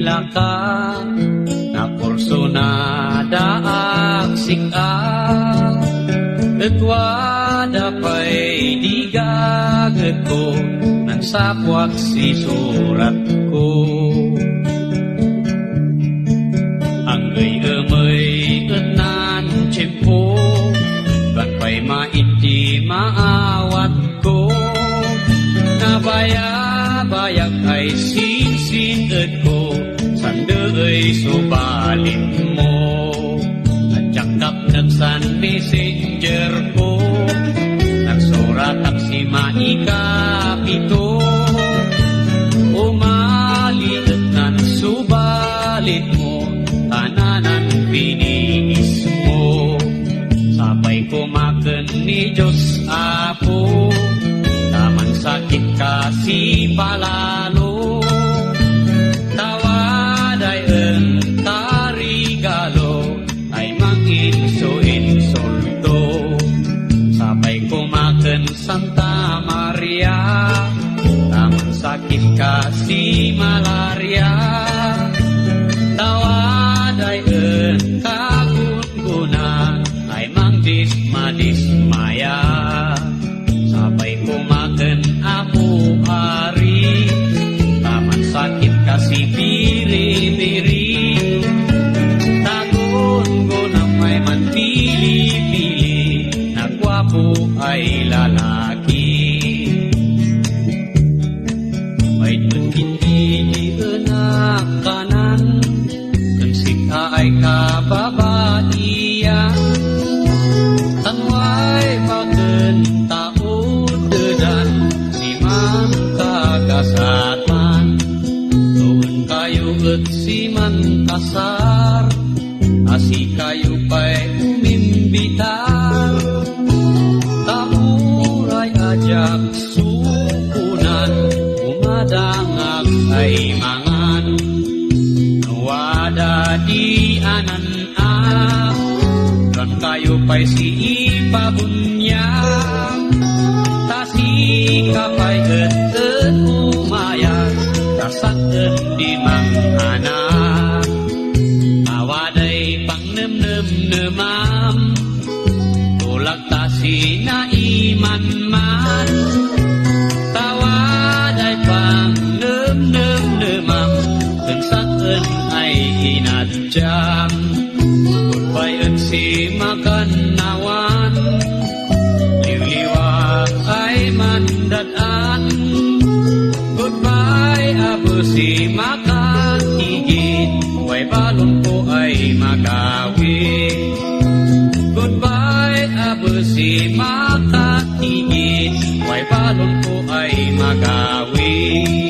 laka na kurso na daak sika etwada pa'y digaget ko nang sapwak si surat ko angay amay enan tiyempo ban pa'y maiti maawat ko nabaya-bayak ay sinsined ko sande'y subalit mo at jakap nagsan messenger ko nagsurat ak si maikapito umaliit nan subalit mo tananan piniis mo sabay kumaken ni Diyos Apo taman sakit kasi palalo tawaday tarigalo ay manginso-insolto sabay kumaken Santa Maria taman sakit kasi malaria tawaday kagungunan ay mangdisma-dismaya sabay kumaken Apo Ari taman sakit kasi biri-biri tagungunang may manpili-pili nagwapo ay lalaki may hindi anak kanan sika ay kababaian tanway bagen taon dedan si man kagasatan tuon kayo at si man kasar asi kayo pa'y umimbitar tauray ajak sukunan umadangag ay mangan wada di anan-an dan kayo pa'y si ipabunyang tasi kapay et umayan tasaken di manganak awaday pang nem-nem-nemam tulak tasi na iman-man tawaday pang nem-nem-nemam kensaken ay inadjam goodbye at si makanawan liwliwat ay mandadaan goodbye abo si makatigit way balon ko ay magawin goodbye abo si makatigit way balon ko ay magawin